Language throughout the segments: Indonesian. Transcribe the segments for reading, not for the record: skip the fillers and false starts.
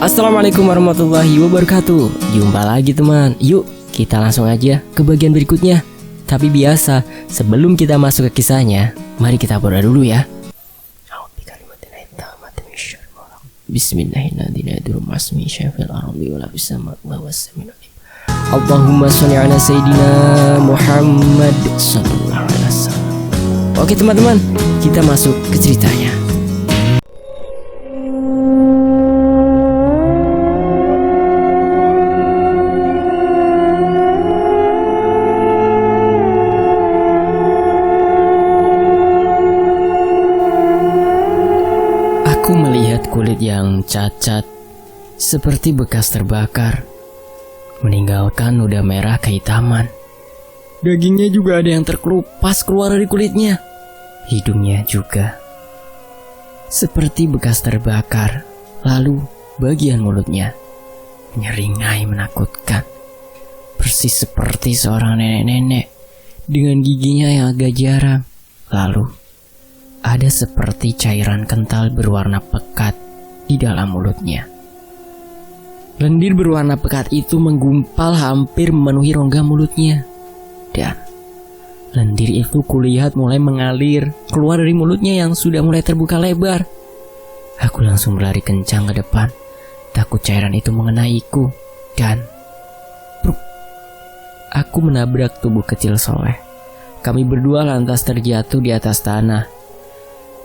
Assalamualaikum warahmatullahi wabarakatuh. Jumpa lagi teman. Yuk kita langsung aja ke bagian berikutnya. Tapi biasa, sebelum kita masuk ke kisahnya, mari kita berdoa dulu ya. Allahumma sholli ala sayyidina Muhammad sallallahu alaihi wasallam. Oke teman-teman, kita masuk ke ceritanya. Aku melihat kulit yang cacat seperti bekas terbakar, meninggalkan noda merah kehitaman. Dagingnya juga ada yang terkelupas keluar dari kulitnya. Hidungnya juga seperti bekas terbakar. Lalu bagian mulutnya menyeringai menakutkan, persis seperti seorang nenek-nenek dengan giginya yang agak jarang. Lalu ada seperti cairan kental berwarna pekat di dalam mulutnya. Lendir berwarna pekat itu menggumpal hampir memenuhi rongga mulutnya. Dan lendir itu kulihat mulai mengalir keluar dari mulutnya yang sudah mulai terbuka lebar. Aku langsung berlari kencang ke depan, takut cairan itu mengenaiku. Dan aku menabrak tubuh kecil Soleh. Kami berdua lantas terjatuh di atas tanah.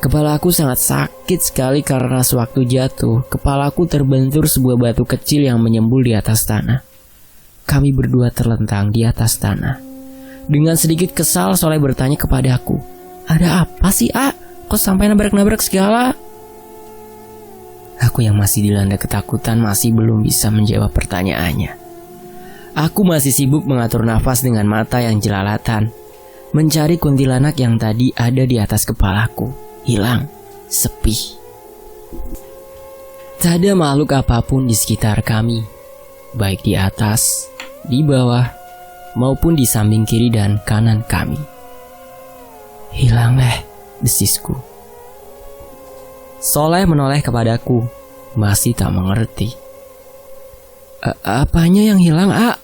Kepala aku sangat sakit sekali karena sewaktu jatuh, kepalaku terbentur sebuah batu kecil yang menyembul di atas tanah. Kami berdua terlentang di atas tanah. Dengan sedikit kesal, Soleh bertanya kepadaku, "Ada apa sih, A? Kok sampai nabrak-nabrak segala?" Aku yang masih dilanda ketakutan masih belum bisa menjawab pertanyaannya. Aku masih sibuk mengatur nafas dengan mata yang jelalatan, mencari kuntilanak yang tadi ada di atas kepalaku. Hilang, sepi. Tak ada makhluk apapun di sekitar kami, baik di atas, di bawah, maupun di samping kiri dan kanan kami. "Hilang desisku. Soleh menoleh kepadaku, masih tak mengerti. Apanya yang hilang, A?"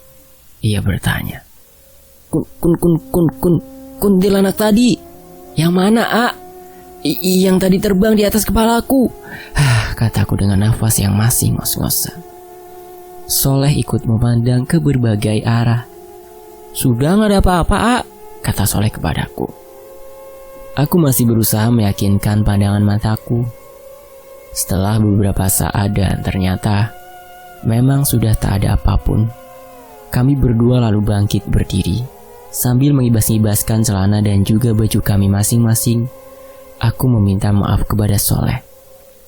Ia bertanya. Kuntilanak tadi. Yang mana, A? Yang tadi terbang di atas kepalaku, kataku dengan nafas yang masih ngos-ngosan. Soleh ikut memandang ke berbagai arah. "Sudah gak ada apa-apa, A," kata Soleh kepadaku. Aku masih berusaha meyakinkan pandangan mataku. Setelah beberapa saat dan ternyata memang sudah tak ada apapun, kami berdua lalu bangkit berdiri. Sambil mengibas-ngibaskan celana dan juga baju kami masing-masing, aku meminta maaf kepada Soleh.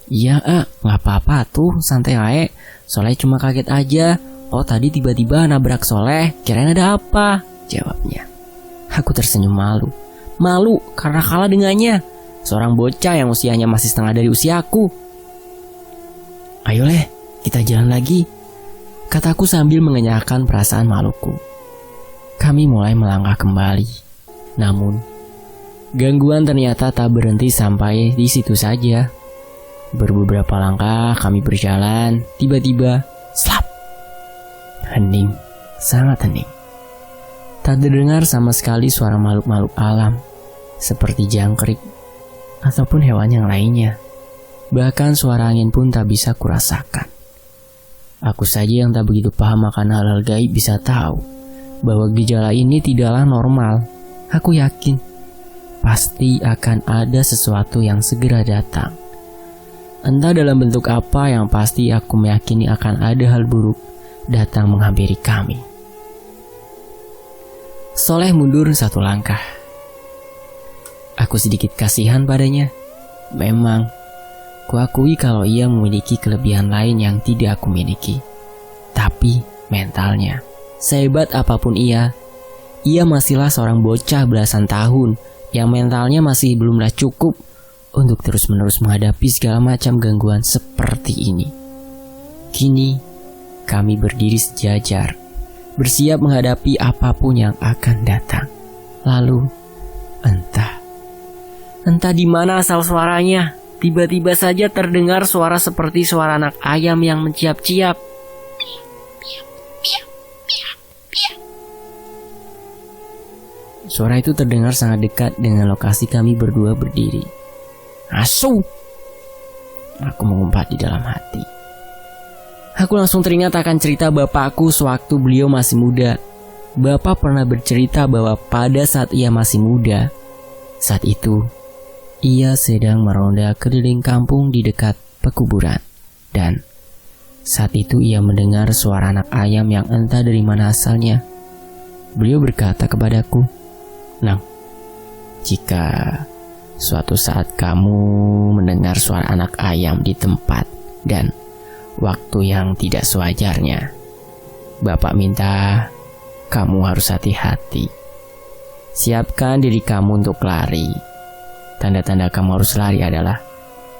"Iya, A, gak apa-apa tuh, santai aja. Soleh cuma kaget aja. Oh, tadi tiba-tiba nabrak Soleh, kirain ada apa?" jawabnya. Aku tersenyum malu. Malu karena kalah dengannya, seorang bocah yang usianya masih setengah dari usiaku. "Ayo kita jalan lagi," kataku sambil mengenyahkan perasaan maluku. Kami mulai melangkah kembali. Namun gangguan ternyata tak berhenti sampai di situ saja. Beberapa langkah kami berjalan, tiba-tiba slap. Hening, sangat hening. Tak terdengar sama sekali suara makhluk-makhluk alam, seperti jangkrik ataupun hewan yang lainnya. Bahkan suara angin pun tak bisa kurasakan. Aku saja yang tak begitu paham akan hal-hal gaib bisa tahu bahwa gejala ini tidaklah normal. Aku yakin pasti akan ada sesuatu yang segera datang. Entah dalam bentuk apa, yang pasti aku meyakini akan ada hal buruk datang menghampiri kami. Soleh mundur satu langkah. Aku sedikit kasihan padanya. Memang, kuakui kalau ia memiliki kelebihan lain yang tidak aku miliki. Tapi mentalnya, sehebat apapun ia masihlah seorang bocah belasan tahun yang mentalnya masih belumlah cukup untuk terus-menerus menghadapi segala macam gangguan seperti ini. Kini, kami berdiri sejajar, bersiap menghadapi apapun yang akan datang. Lalu, entah di mana asal suaranya, tiba-tiba saja terdengar suara seperti suara anak ayam yang menciap-ciap. Suara itu terdengar sangat dekat dengan lokasi kami berdua berdiri. Asu! Aku mengumpat di dalam hati. Aku langsung teringat akan cerita bapakku sewaktu beliau masih muda. Bapak pernah bercerita bahwa pada saat ia masih muda, saat itu ia sedang meronda keliling kampung di dekat pekuburan. Dan saat itu ia mendengar suara anak ayam yang entah dari mana asalnya. Beliau berkata kepadaku, "Nang, jika suatu saat kamu mendengar suara anak ayam di tempat dan waktu yang tidak sewajarnya, Bapak minta kamu harus hati-hati. Siapkan diri kamu untuk lari. Tanda-tanda kamu harus lari adalah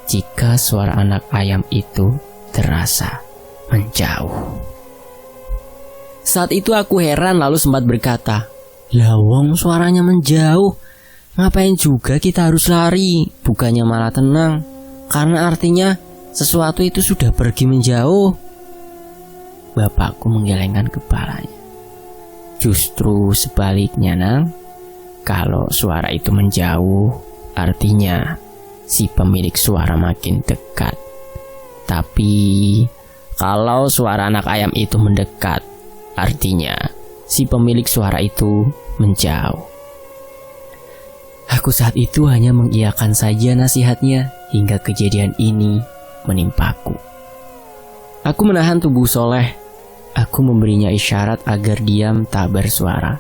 jika suara anak ayam itu terasa menjauh." Saat itu aku heran lalu sempat berkata, "Lawong suaranya menjauh. Ngapain juga kita harus lari? Bukannya malah tenang. Karena artinya sesuatu itu sudah pergi menjauh." Bapakku menggelengkan kepalanya. "Justru sebaliknya, Nang. Kalau suara itu menjauh, artinya si pemilik suara makin dekat. Tapi kalau suara anak ayam itu mendekat, artinya si pemilik suara itu menjauh." Aku saat itu hanya mengiyakan saja nasihatnya hingga kejadian ini menimpaku. Aku menahan tubuh Soleh. Aku memberinya isyarat agar diam tak bersuara.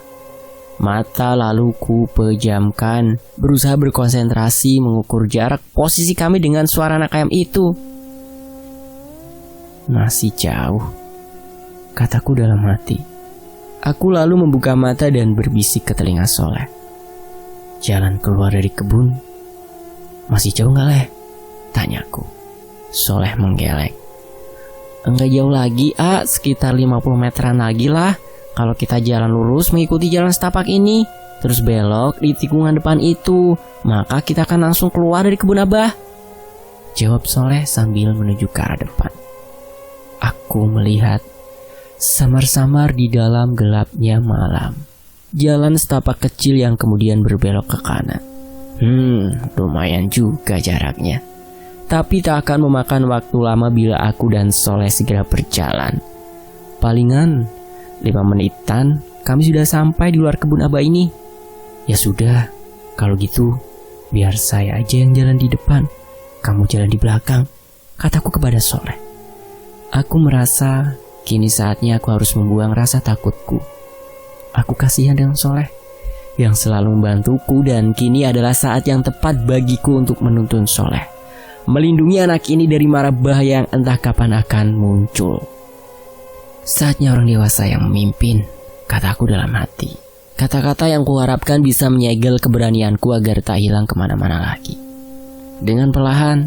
Mata lalu ku pejamkan, berusaha berkonsentrasi mengukur jarak posisi kami dengan suara anak ayam itu. Masih jauh, kataku dalam hati. Aku lalu membuka mata dan berbisik ke telinga Soleh. "Jalan keluar dari kebun masih jauh gak, Leh?" tanyaku. Soleh menggeleng. "Enggak jauh lagi, sekitar 50 meteran lagi lah. Kalau kita jalan lurus mengikuti jalan setapak ini, terus belok di tikungan depan itu, maka kita akan langsung keluar dari kebun Abah," jawab Soleh sambil menuju ke arah depan. Aku melihat samar-samar di dalam gelapnya malam jalan setapak kecil yang kemudian berbelok ke kanan. Lumayan juga jaraknya. Tapi tak akan memakan waktu lama bila aku dan Soleh segera berjalan. Palingan 5 menitan kami sudah sampai di luar kebun Abah ini. "Ya sudah, kalau gitu biar saya aja yang jalan di depan, kamu jalan di belakang," kataku kepada Soleh. Aku merasa kini saatnya aku harus membuang rasa takutku. Aku kasihan dengan Soleh yang selalu membantuku, dan kini adalah saat yang tepat bagiku untuk menuntun Soleh, melindungi anak ini dari mara bahaya yang entah kapan akan muncul. Saatnya orang dewasa yang memimpin, kataku dalam hati. Kata-kata yang kuharapkan bisa menyegel keberanianku agar tak hilang kemana-mana lagi. Dengan perlahan,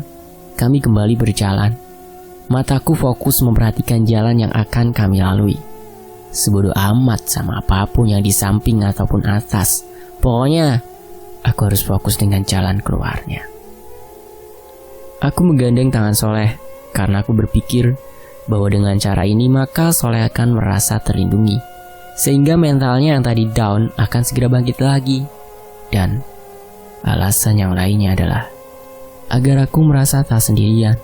kami kembali berjalan. Mataku fokus memperhatikan jalan yang akan kami lalui. Sebodoh amat sama apapun yang di samping ataupun atas. Pokoknya, aku harus fokus dengan jalan keluarnya. Aku menggandeng tangan Soleh karena aku berpikir bahwa dengan cara ini maka Soleh akan merasa terlindungi, sehingga mentalnya yang tadi down akan segera bangkit lagi. Dan alasan yang lainnya adalah agar aku merasa tak sendirian.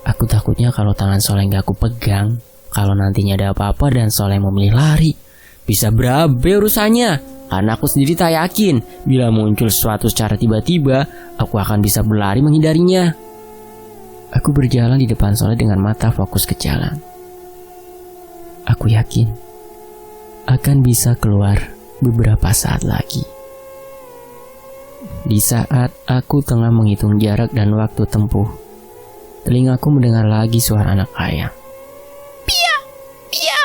Aku takutnya kalau tangan Soleh gak aku pegang, kalau nantinya ada apa-apa dan Soleh memilih lari, bisa berabe urusannya. Karena aku sendiri tak yakin bila muncul suatu secara tiba-tiba, aku akan bisa berlari menghindarinya. Aku berjalan di depan Soleh dengan mata fokus ke jalan. Aku yakin akan bisa keluar beberapa saat lagi. Di saat aku tengah menghitung jarak dan waktu tempuh, telingaku mendengar lagi suara anak ayam. "Pia, pia,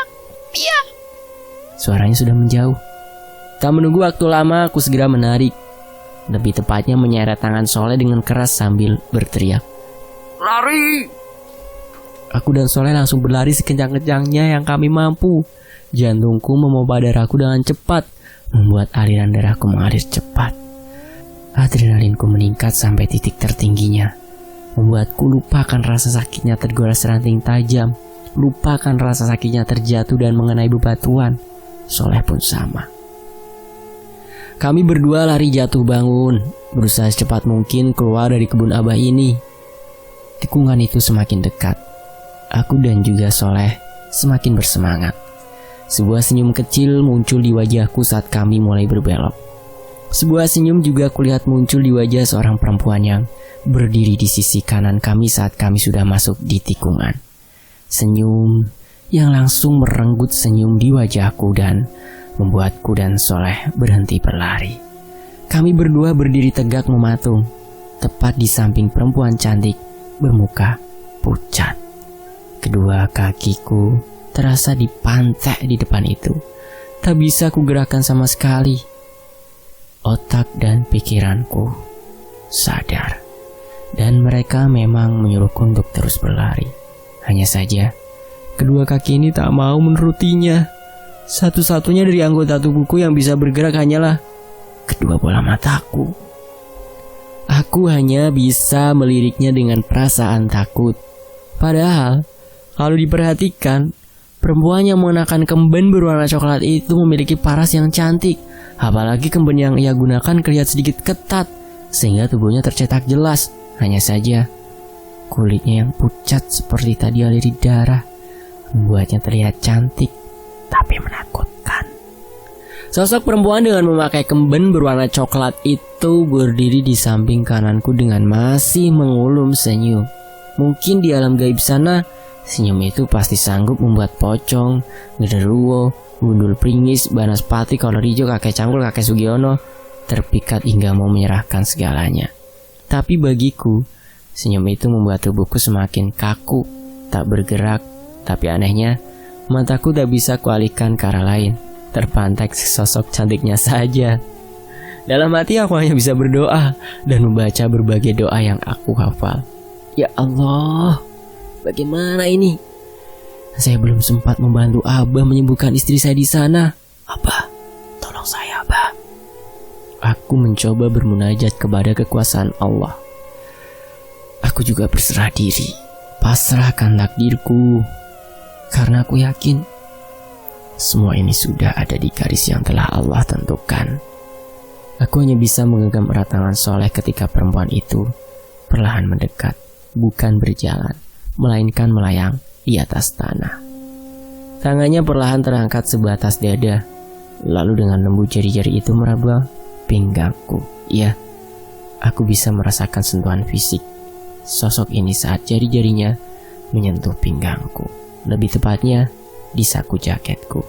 pia." Suaranya sudah menjauh. Tak menunggu waktu lama, aku segera menarik. Lebih tepatnya menyeret tangan Soleh dengan keras sambil berteriak, "Lari!" Aku dan Soleh langsung berlari sekencang-kencangnya yang kami mampu. Jantungku memompa darahku dengan cepat, membuat aliran darahku mengalir cepat. Adrenalinku meningkat sampai titik tertingginya. membuatku lupakan rasa sakitnya tergores ranting tajam, lupakan rasa sakitnya terjatuh dan mengenai bebatuan. Soleh pun sama. Kami berdua lari jatuh bangun, berusaha secepat mungkin keluar dari kebun abah ini. Tikungan itu semakin dekat. Aku dan juga Soleh semakin bersemangat. Sebuah senyum kecil muncul di wajahku saat kami mulai berbelok. Sebuah senyum juga kulihat muncul di wajah seorang perempuan yang berdiri di sisi kanan kami saat kami sudah masuk di tikungan. Senyum yang langsung merenggut senyum di wajahku dan membuatku dan Soleh berhenti berlari. Kami berdua berdiri tegak mematung, tepat di samping perempuan cantik bermuka pucat. Kedua kakiku terasa dipantek di depan itu. Tak bisa kugerakkan sama sekali. Otak dan pikiranku sadar. Dan mereka memang menyuruhku untuk terus berlari. Hanya saja, kedua kaki ini tak mau menurutinya. Satu-satunya dari anggota tubuhku yang bisa bergerak hanyalah kedua bola mataku. Aku hanya bisa meliriknya dengan perasaan takut. Padahal, kalau diperhatikan, perempuan yang mengenakan kemben berwarna coklat itu memiliki paras yang cantik. Apalagi kemben yang ia gunakan kelihatan sedikit ketat, sehingga tubuhnya tercetak jelas. Hanya saja, kulitnya yang pucat seperti tadi aliri darah membuatnya terlihat cantik, tapi menakutkan. Sosok perempuan dengan memakai kemben berwarna coklat itu berdiri di samping kananku dengan masih mengulum senyum. Mungkin di alam gaib sana, senyum itu pasti sanggup membuat pocong, genderuwo, gundul pringis, banaspati, kolor hijau, kakek canggul, kakek Sugiono terpikat hingga mau menyerahkan segalanya. Tapi bagiku, senyum itu membuat tubuhku semakin kaku, tak bergerak. Tapi anehnya, mataku tak bisa kualihkan ke arah lain, terpantek sosok cantiknya saja. Dalam hati aku hanya bisa berdoa dan membaca berbagai doa yang aku hafal. Ya Allah, bagaimana ini? Saya belum sempat membantu Abah menyembuhkan istri saya di sana. Abah, tolong saya, Abah. Aku mencoba bermunajat kepada kekuasaan Allah. Aku juga berserah diri, pasrahkan takdirku, karena aku yakin semua ini sudah ada di garis yang telah Allah tentukan. Aku hanya bisa menggenggam erat tangan Soleh ketika perempuan itu perlahan mendekat, bukan berjalan, melainkan melayang di atas tanah. Tangannya perlahan terangkat sebatas dada, lalu dengan lembut jari-jari itu meraba pinggangku. Ya, aku bisa merasakan sentuhan fisik sosok ini saat jari-jarinya menyentuh pinggangku. Lebih tepatnya di saku jaketku,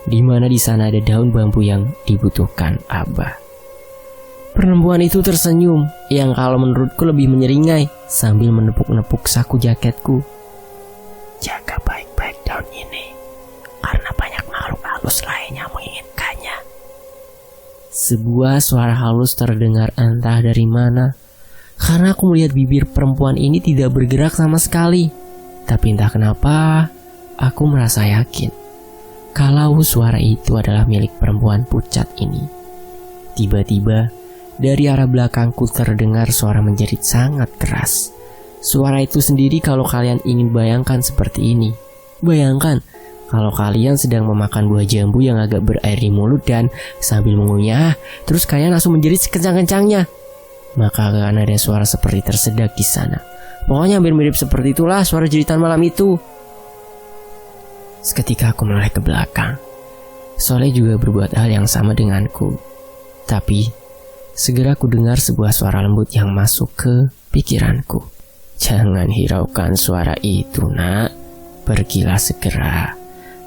di mana di sana ada daun bambu yang dibutuhkan Abah. Perempuan itu tersenyum, yang kalau menurutku lebih menyeringai, sambil menepuk-nepuk saku jaketku. Jaga baik-baik daun ini, karena banyak makhluk halus lainnya menginginkannya. Sebuah suara halus terdengar entah dari mana, karena aku melihat bibir perempuan ini tidak bergerak sama sekali. Tapi entah kenapa, aku merasa yakin kalau suara itu adalah milik perempuan pucat ini. Tiba-tiba, dari arah belakangku terdengar suara menjerit sangat keras. Suara itu sendiri kalau kalian ingin bayangkan seperti ini. Bayangkan kalau kalian sedang memakan buah jambu yang agak berair di mulut dan sambil mengunyah, terus kalian langsung menjerit sekencang-kencangnya. Maka akan ada suara seperti tersedak di sana. Pokoknya hampir mirip seperti itulah suara jeritan malam itu. Seketika aku menoleh ke belakang. Soleh juga berbuat hal yang sama denganku. Tapi segera ku dengar sebuah suara lembut yang masuk ke pikiranku. Jangan hiraukan suara itu, nak. Pergilah segera,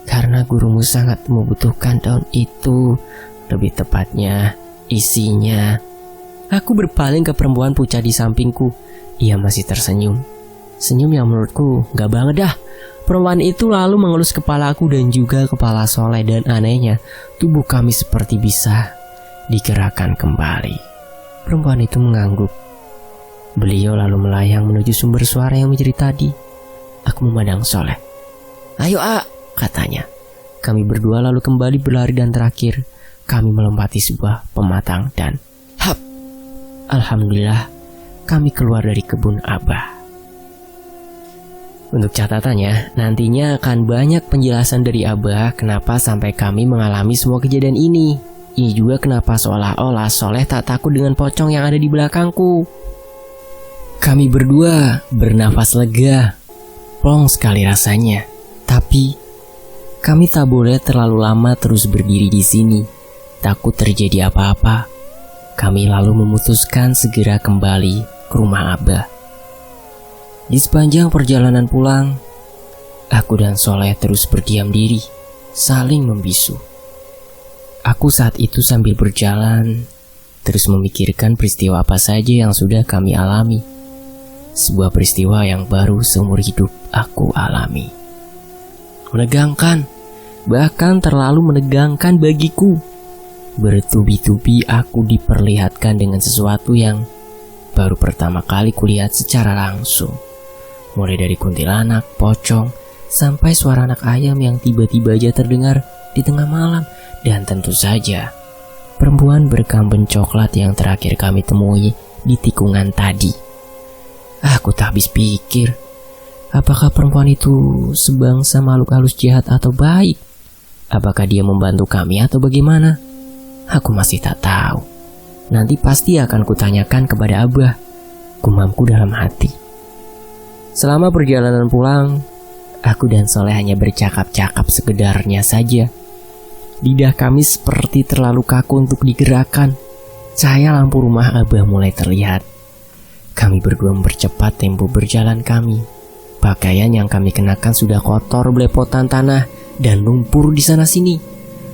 karena gurumu sangat membutuhkan daun itu. Lebih tepatnya, isinya. Aku berpaling ke perempuan pucat di sampingku. Ia masih tersenyum. Senyum yang menurutku gak banget dah. Perempuan itu lalu mengelus kepalaku dan juga kepala Soleh, dan anehnya tubuh kami seperti bisa digerakkan kembali. Perempuan itu mengangguk. Beliau lalu melayang menuju sumber suara yang menjerit tadi. Aku memandang Soleh. Ayo, katanya. Kami berdua lalu kembali berlari dan terakhir kami melompati sebuah pematang dan hap. Alhamdulillah, kami keluar dari kebun Abah. Untuk catatannya, nantinya akan banyak penjelasan dari Abah kenapa sampai kami mengalami semua kejadian ini. Ini juga kenapa seolah-olah Soleh tak takut dengan pocong yang ada di belakangku. Kami berdua bernafas lega. Plong sekali rasanya. Tapi kami tak boleh terlalu lama terus berdiri di sini. Takut terjadi apa-apa. Kami lalu memutuskan segera kembali ke rumah Abah. Di sepanjang perjalanan pulang, aku dan Soleh terus berdiam diri, saling membisu. Aku saat itu sambil berjalan, terus memikirkan peristiwa apa saja yang sudah kami alami. Sebuah peristiwa yang baru seumur hidup aku alami. Menegangkan, bahkan terlalu menegangkan bagiku. Bertubi-tubi aku diperlihatkan dengan sesuatu yang baru pertama kali kulihat secara langsung. Mulai dari kuntilanak, pocong, sampai suara anak ayam yang tiba-tiba aja terdengar di tengah malam. Dan tentu saja, perempuan berkamben coklat yang terakhir kami temui di tikungan tadi. Aku tak habis pikir, apakah perempuan itu sebangsa makhluk halus jahat atau baik? Apakah dia membantu kami atau bagaimana? Aku masih tak tahu. Nanti pasti akan kutanyakan kepada Abah, gumamku dalam hati. Selama perjalanan pulang, aku dan Soleh hanya bercakap-cakap sekedarnya saja. Lidah kami seperti terlalu kaku untuk digerakkan. Cahaya lampu rumah Abah mulai terlihat. Kami berdua mempercepat tempo berjalan kami. Pakaian yang kami kenakan sudah kotor belepotan tanah dan lumpur di sana-sini.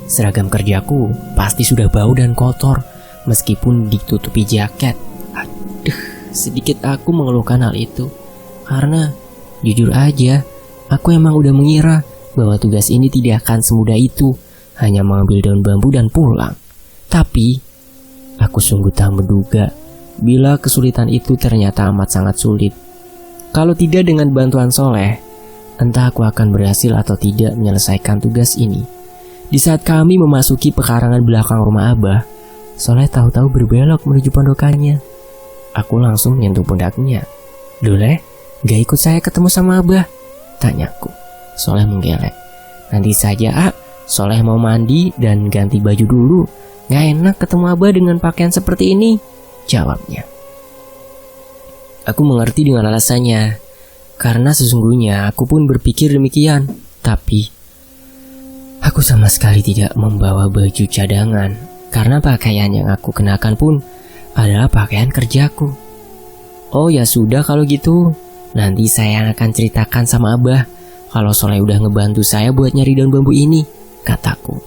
Seragam kerjaku pasti sudah bau dan kotor, meskipun ditutupi jaket. Aduh, sedikit aku mengeluhkan hal itu. Karena jujur aja, aku emang udah mengira bahwa tugas ini tidak akan semudah itu, hanya mengambil daun bambu dan pulang. Tapi, aku sungguh tak menduga bila kesulitan itu ternyata amat sangat sulit. Kalau tidak dengan bantuan Soleh, entah aku akan berhasil atau tidak menyelesaikan tugas ini. Di saat kami memasuki pekarangan belakang rumah Abah, Soleh tahu-tahu berbelok menuju pondokannya. Aku langsung menyentuh pundaknya. "Duleh, gak ikut saya ketemu sama Abah?" tanyaku. Soleh menggelek. "Nanti saja, Soleh mau mandi dan ganti baju dulu. Gak enak ketemu Abah dengan pakaian seperti ini," jawabnya. Aku mengerti dengan alasannya, karena sesungguhnya aku pun berpikir demikian. Tapi aku sama sekali tidak membawa baju cadangan, karena pakaian yang aku kenakan pun adalah pakaian kerjaku. "Oh ya sudah kalau gitu, nanti saya akan ceritakan sama Abah kalau Soleh udah ngebantu saya buat nyari daun bambu ini," kataku.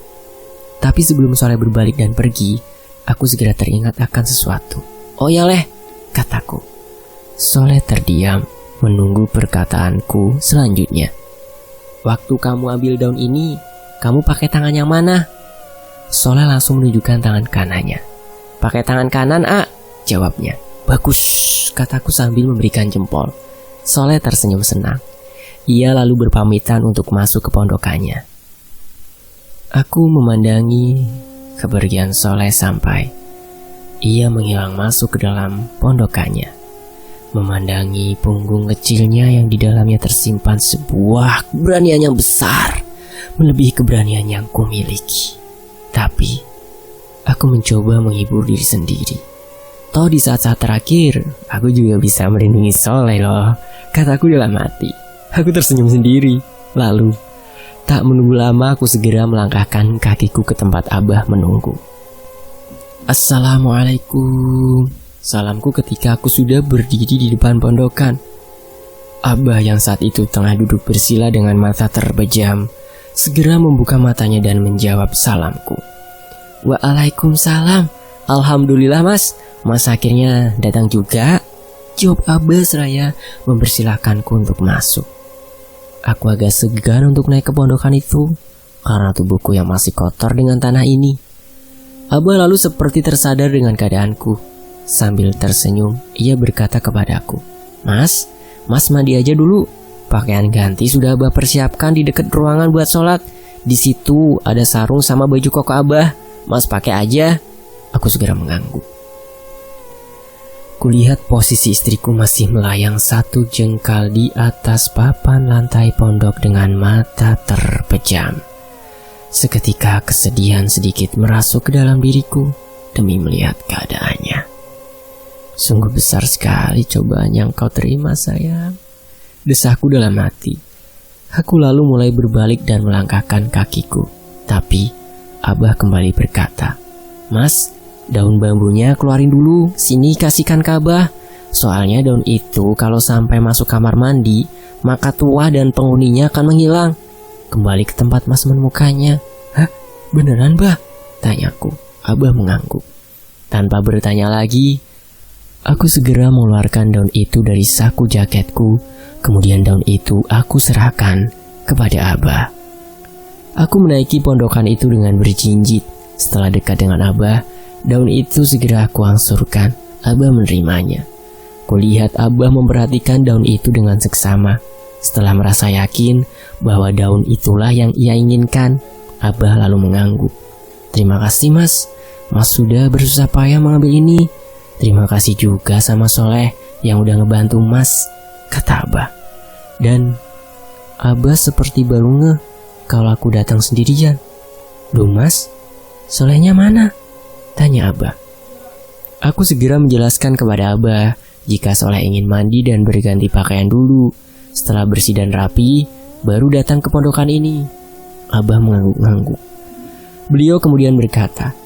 Tapi sebelum Soleh berbalik dan pergi, aku segera teringat akan sesuatu. "Oh ya Leh," kataku. Soleh terdiam menunggu perkataanku selanjutnya. "Waktu kamu ambil daun ini, kamu pakai tangan yang mana?" Soleh langsung menunjukkan tangan kanannya. "Pakai tangan kanan, jawabnya. "Bagus," kataku sambil memberikan jempol. Soleh tersenyum senang. Ia lalu berpamitan untuk masuk ke pondokannya. Aku memandangi kepergian Soleh sampai ia menghilang masuk ke dalam pondokannya. Memandangi punggung kecilnya yang di dalamnya tersimpan sebuah keberanian yang besar, melebihi keberanian yang kumiliki. Tapi aku mencoba menghibur diri sendiri. Toh di saat-saat terakhir, aku juga bisa melindungi Soleh loh, kataku dalam hati. Aku tersenyum sendiri. Lalu, tak menunggu lama aku segera melangkahkan kakiku ke tempat Abah menunggu. "Assalamualaikum," salamku ketika aku sudah berdiri di depan pondokan. Abah yang saat itu tengah duduk bersila dengan mata terbejam, segera membuka matanya dan menjawab salamku. "Waalaikumsalam. Alhamdulillah mas akhirnya datang juga," jawab Abah seraya mempersilahkanku untuk masuk. Aku agak segan untuk naik ke pondokan itu, karena tubuhku yang masih kotor dengan tanah ini. Abah lalu seperti tersadar dengan keadaanku. Sambil tersenyum, ia berkata kepadaku, Mas mandi aja dulu. Pakaian ganti sudah Abah persiapkan di dekat ruangan buat sholat. Di situ ada sarung sama baju koko Abah. Mas pakai aja." Aku segera mengangguk. Kulihat posisi istriku masih melayang 1 jengkal di atas papan lantai pondok dengan mata terpejam. Seketika kesedihan sedikit merasuk ke dalam diriku demi melihat keadaannya. Sungguh besar sekali cobaan yang kau terima, sayang, desahku dalam hati. Aku lalu mulai berbalik dan melangkahkan kakiku. Tapi Abah kembali berkata, "Mas, daun bambunya keluarin dulu, sini kasihkan ke Abah. Soalnya daun itu kalau sampai masuk kamar mandi, maka tuah dan penghuninya akan menghilang. Kembali ke tempat Mas menemukannya." "Hah? Beneran, Bah?" tanyaku. Abah mengangguk. Tanpa bertanya lagi, aku segera mengeluarkan daun itu dari saku jaketku. Kemudian daun itu aku serahkan kepada Abah. Aku menaiki pondokan itu dengan berjinjit. Setelah dekat dengan Abah, daun itu segera aku angsurkan. Abah menerimanya. Kulihat Abah memperhatikan daun itu dengan seksama. Setelah merasa yakin bahwa daun itulah yang ia inginkan, Abah lalu mengangguk. "Terima kasih, Mas. Mas sudah bersusah payah mengambil ini. Terima kasih juga sama Soleh yang udah ngebantu Mas," kata Abah. Dan Abah seperti baru ngeh kalau aku datang sendirian. "Duh, Mas, Solehnya mana?" tanya Abah. Aku segera menjelaskan kepada Abah jika Soleh ingin mandi dan berganti pakaian dulu. Setelah bersih dan rapi, baru datang ke pondokan ini. Abah mengangguk-angguk. Beliau kemudian berkata,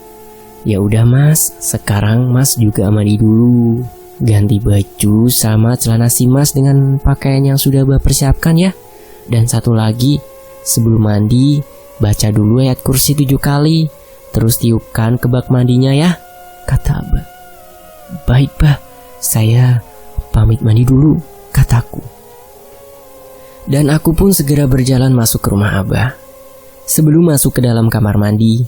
"Ya udah, Mas, sekarang Mas juga mandi dulu. Ganti baju sama celana si Mas dengan pakaian yang sudah Abah persiapkan ya. Dan satu lagi, sebelum mandi, baca dulu ayat kursi 7 kali. Terus tiupkan ke bak mandinya ya," kata Abah. "Baik, Bah, saya pamit mandi dulu," kataku. Dan aku pun segera berjalan masuk ke rumah Abah. Sebelum masuk ke dalam kamar mandi,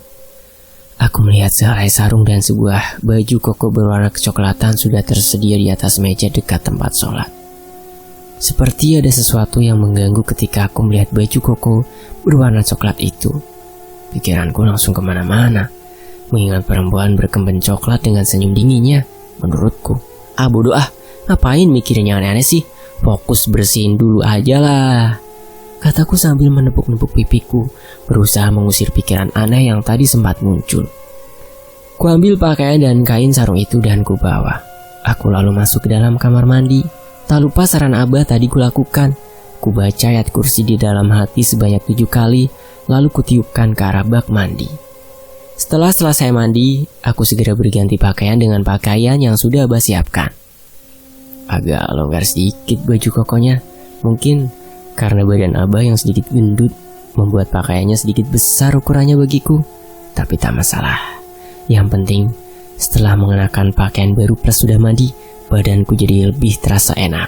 aku melihat sehelai sarung dan sebuah baju koko berwarna kecoklatan sudah tersedia di atas meja dekat tempat sholat. Seperti ada sesuatu yang mengganggu ketika aku melihat baju koko berwarna coklat itu. Pikiranku langsung kemana-mana, mengingat perempuan berkemben coklat dengan senyum dinginnya. Menurutku, bodoh ngapain mikirin yang aneh-aneh sih? Fokus bersihin dulu aja lah, kataku sambil menepuk-nepuk pipiku, berusaha mengusir pikiran aneh yang tadi sempat muncul. Kuambil pakaian dan kain sarung itu dan kubawa. Aku lalu masuk ke dalam kamar mandi. Tak lupa saran Abah tadi kulakukan. Kubaca ayat kursi di dalam hati sebanyak 7 kali, lalu kutiupkan ke arah bak mandi. Setelah selesai mandi, aku segera berganti pakaian dengan pakaian yang sudah Abah siapkan. Agak longgar sedikit baju kokonya, mungkin karena badan Abah yang sedikit gendut membuat pakaiannya sedikit besar ukurannya bagiku. Tapi tak masalah. Yang penting, setelah mengenakan pakaian baru plus sudah mandi, badanku jadi lebih terasa enak.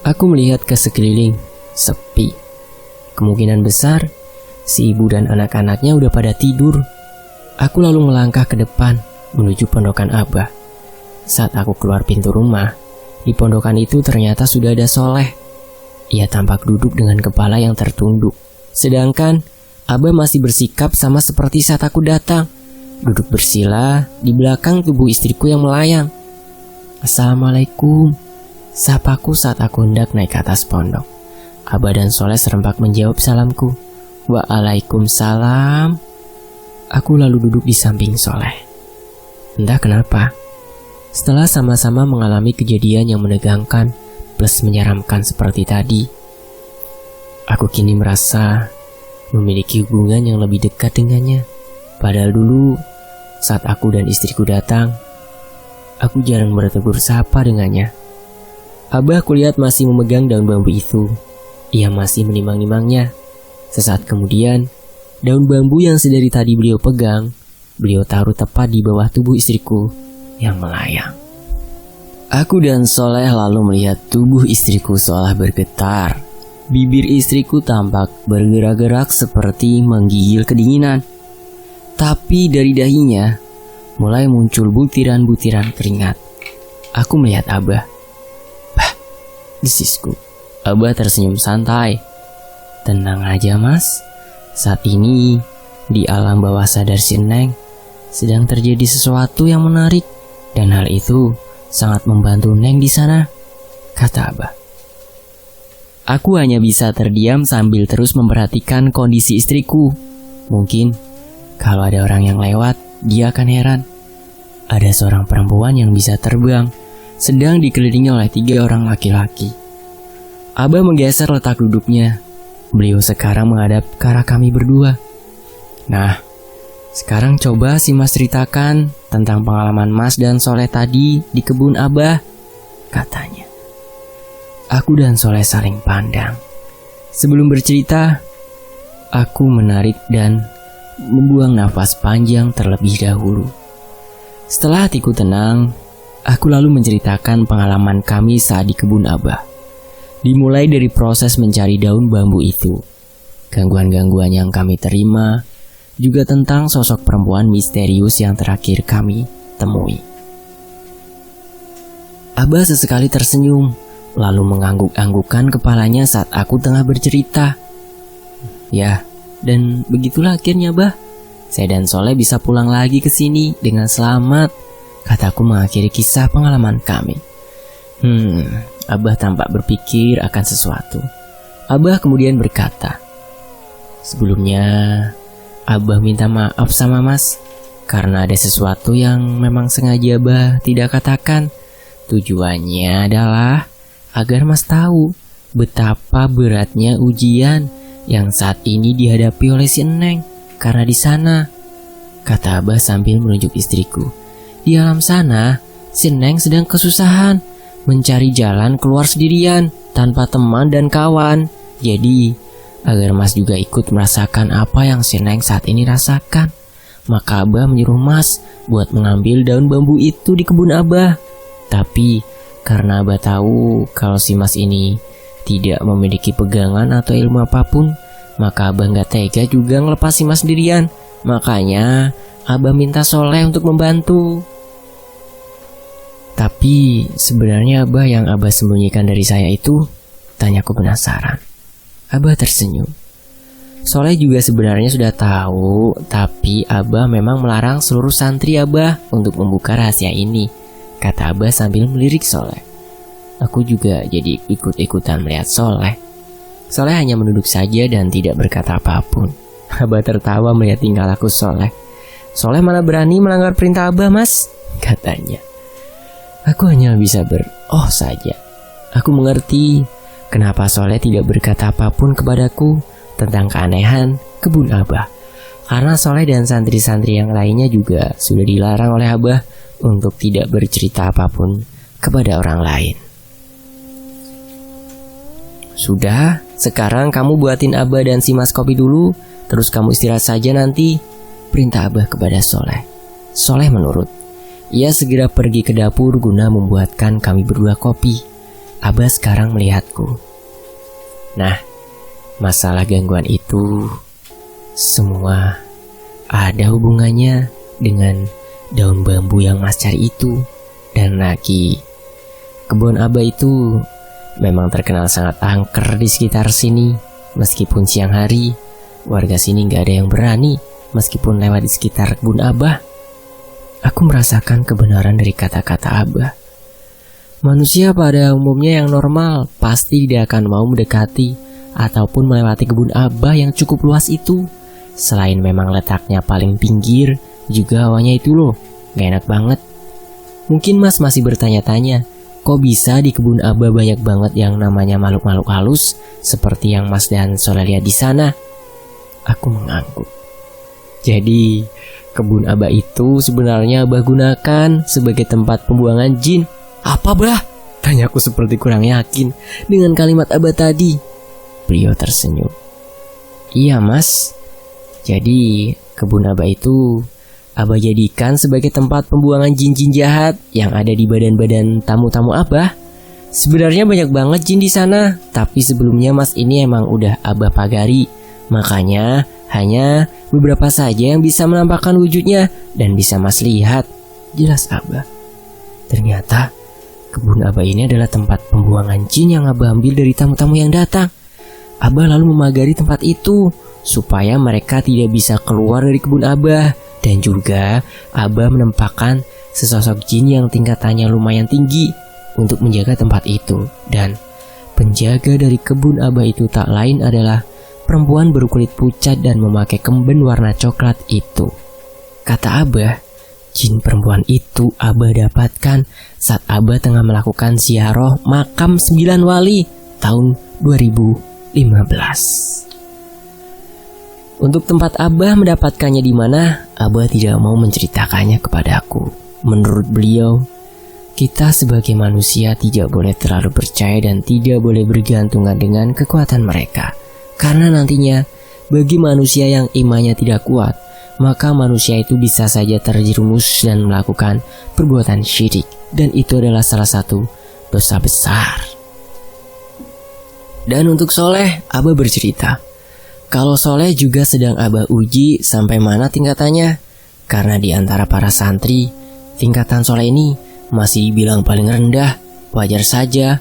Aku melihat ke sekeliling, sepi. Kemungkinan besar, si ibu dan anak-anaknya udah pada tidur. Aku lalu melangkah ke depan, menuju pondokan Abah. Saat aku keluar pintu rumah, di pondokan itu ternyata sudah ada Soleh. Ia tampak duduk dengan kepala yang tertunduk. Sedangkan Abah masih bersikap sama seperti saat aku datang. Duduk bersila di belakang tubuh istriku yang melayang. "Assalamualaikum," sapaku saat aku hendak naik ke atas pondok. Abah dan Soleh serempak menjawab salamku. "Waalaikumsalam." Aku lalu duduk di samping Soleh. Entah kenapa, setelah sama-sama mengalami kejadian yang menegangkan plus menyeramkan seperti tadi, aku kini merasa memiliki hubungan yang lebih dekat dengannya. Padahal dulu, saat aku dan istriku datang, aku jarang bertegur sapa dengannya. Abah kulihat masih memegang daun bambu itu. Ia masih menimang-nimangnya. Sesaat kemudian, daun bambu yang sedari tadi beliau pegang, beliau taruh tepat di bawah tubuh istriku yang melayang. Aku dan Soleh lalu melihat tubuh istriku seolah bergetar. Bibir istriku tampak bergerak-gerak seperti menggigil kedinginan. Tapi dari dahinya mulai muncul butiran-butiran keringat. Aku melihat Abah. "Bah," desisku. Abah tersenyum santai. "Tenang aja, Mas. Saat ini di alam bawah sadar si Neng sedang terjadi sesuatu yang menarik. Dan hal itu sangat membantu Neng di sana, kata Abah. Aku hanya bisa terdiam sambil terus memperhatikan kondisi istriku. Mungkin kalau ada orang yang lewat, dia akan heran. Ada seorang perempuan yang bisa terbang, sedang dikelilingi oleh 3 orang laki-laki. Abah menggeser letak duduknya. Beliau sekarang menghadap ke arah kami berdua. Nah, sekarang coba si Mas ceritakan tentang pengalaman Mas dan Soleh tadi di kebun Abah, katanya. Aku dan Soleh saling pandang. Sebelum bercerita, aku menarik dan membuang nafas panjang terlebih dahulu. Setelah hatiku tenang, aku lalu menceritakan pengalaman kami saat di kebun Abah. Dimulai dari proses mencari daun bambu itu, gangguan-gangguan yang kami terima, juga tentang sosok perempuan misterius yang terakhir kami temui. Abah sesekali tersenyum, lalu mengangguk-anggukkan kepalanya saat aku tengah bercerita. Ya, dan begitulah akhirnya, Bah. Saya dan Soleh bisa pulang lagi ke sini dengan selamat, kataku mengakhiri kisah pengalaman kami. Abah tampak berpikir akan sesuatu. Abah kemudian berkata, sebelumnya, Abah minta maaf sama Mas, karena ada sesuatu yang memang sengaja Abah tidak katakan. Tujuannya adalah agar Mas tahu betapa beratnya ujian yang saat ini dihadapi oleh si Neng karena di sana, kata Abah sambil menunjuk istriku. Di alam sana, si Neng sedang kesusahan mencari jalan keluar sendirian tanpa teman dan kawan. Jadi, agar Mas juga ikut merasakan apa yang si Neng saat ini rasakan, maka Abah menyuruh Mas buat mengambil daun bambu itu di kebun Abah. Tapi karena Abah tahu kalau si Mas ini tidak memiliki pegangan atau ilmu apapun, maka Abah gak tega juga ngelepas si Mas sendirian. Makanya Abah minta Soleh untuk membantu. Tapi sebenarnya Abah yang Abah sembunyikan dari saya itu, tanyaku penasaran. Abah tersenyum. Soleh juga sebenarnya sudah tahu, tapi Abah memang melarang seluruh santri Abah untuk membuka rahasia ini, kata Abah sambil melirik Soleh. Aku juga jadi ikut-ikutan melihat Soleh. Soleh hanya menunduk saja dan tidak berkata apapun. Abah tertawa melihat tingkah laku Soleh. Soleh mana berani melanggar perintah Abah, Mas, katanya. Aku hanya bisa oh saja. Aku mengerti kenapa Soleh tidak berkata apapun kepadaku tentang keanehan kebun Abah. Karena Soleh dan santri-santri yang lainnya juga sudah dilarang oleh Abah untuk tidak bercerita apapun kepada orang lain. Sudah, sekarang kamu buatin Abah dan si Mas kopi dulu, terus kamu istirahat saja nanti, perintah Abah kepada Soleh. Soleh menurut. Ia segera pergi ke dapur guna membuatkan kami berdua kopi. Abah sekarang melihatku. Nah, masalah gangguan itu semua ada hubungannya dengan daun bambu yang Mas cari itu. Dan lagi, kebun Abah itu memang terkenal sangat angker di sekitar sini. Meskipun siang hari, warga sini gak ada yang berani meskipun lewat di sekitar kebun Abah. Aku merasakan kebenaran dari kata-kata Abah. Manusia pada umumnya yang normal pasti tidak akan mau mendekati ataupun melewati kebun Abah yang cukup luas itu. Selain memang letaknya paling pinggir, juga hawanya itu loh, gak enak banget. Mungkin Mas masih bertanya-tanya, kok bisa di kebun Abah banyak banget yang namanya makhluk-makhluk halus seperti yang Mas dan Soleh lihat di sana? Aku mengangguk. Jadi, kebun Abah itu sebenarnya Abah gunakan sebagai tempat pembuangan jin. Apa, Bah? Tanyaku seperti kurang yakin dengan kalimat Abah tadi. Beliau tersenyum. Iya, Mas. Jadi, kebun Abah itu Abah jadikan sebagai tempat pembuangan jin-jin jahat yang ada di badan-badan tamu-tamu Abah. Sebenarnya banyak banget jin di sana, tapi sebelumnya Mas ini emang udah Abah pagari. Makanya hanya beberapa saja yang bisa menampakkan wujudnya dan bisa Mas lihat. Jelas Abah. Ternyata kebun Abah ini adalah tempat pembuangan jin yang Abah ambil dari tamu-tamu yang datang. Abah lalu memagari tempat itu supaya mereka tidak bisa keluar dari kebun Abah. Dan juga Abah menempatkan sesosok jin yang tingkatannya lumayan tinggi untuk menjaga tempat itu. Dan penjaga dari kebun Abah itu tak lain adalah perempuan berkulit pucat dan memakai kemben warna coklat itu. Kata Abah, jin perempuan itu Abah dapatkan saat Abah tengah melakukan ziarah makam 9 wali tahun 2015. Untuk tempat Abah mendapatkannya di mana, Abah tidak mau menceritakannya kepadaku. Menurut beliau, kita sebagai manusia tidak boleh terlalu percaya dan tidak boleh bergantungan dengan kekuatan mereka. Karena nantinya, bagi manusia yang imannya tidak kuat, maka manusia itu bisa saja terjerumus dan melakukan perbuatan syirik. Dan itu adalah salah satu dosa besar. Dan untuk Soleh, Abah bercerita, kalau Soleh juga sedang Abah uji sampai mana tingkatannya. Karena di antara para santri, tingkatan Soleh ini masih dibilang paling rendah. Wajar saja,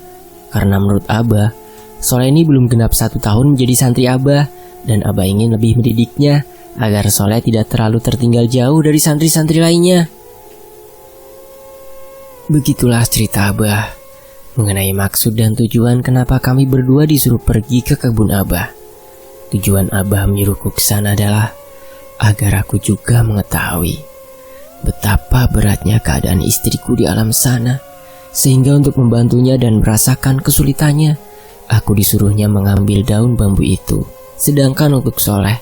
karena menurut Abah, Soleh ini belum genap 1 tahun menjadi santri Abah. Dan Abah ingin lebih mendidiknya agar Soleh tidak terlalu tertinggal jauh dari santri-santri lainnya. Begitulah cerita Abah mengenai maksud dan tujuan kenapa kami berdua disuruh pergi ke kebun Abah. Tujuan Abah menyuruhku ke sana adalah agar aku juga mengetahui betapa beratnya keadaan istriku di alam sana. Sehingga untuk membantunya dan merasakan kesulitannya, aku disuruhnya mengambil daun bambu itu. Sedangkan untuk Soleh,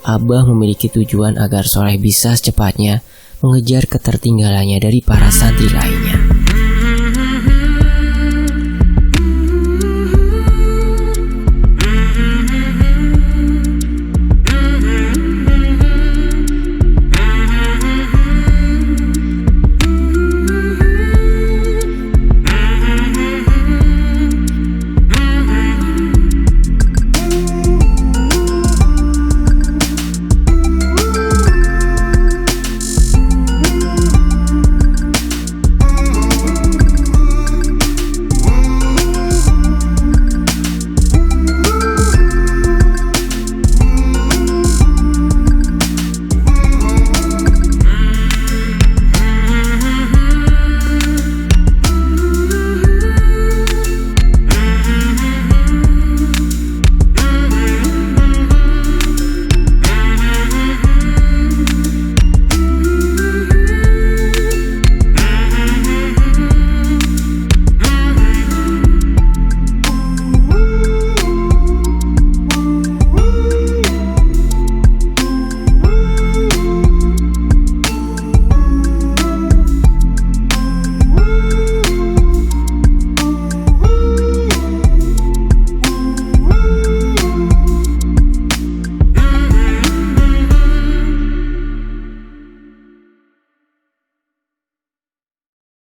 Abah memiliki tujuan agar Soleh bisa secepatnya mengejar ketertinggalannya dari para santri lainnya.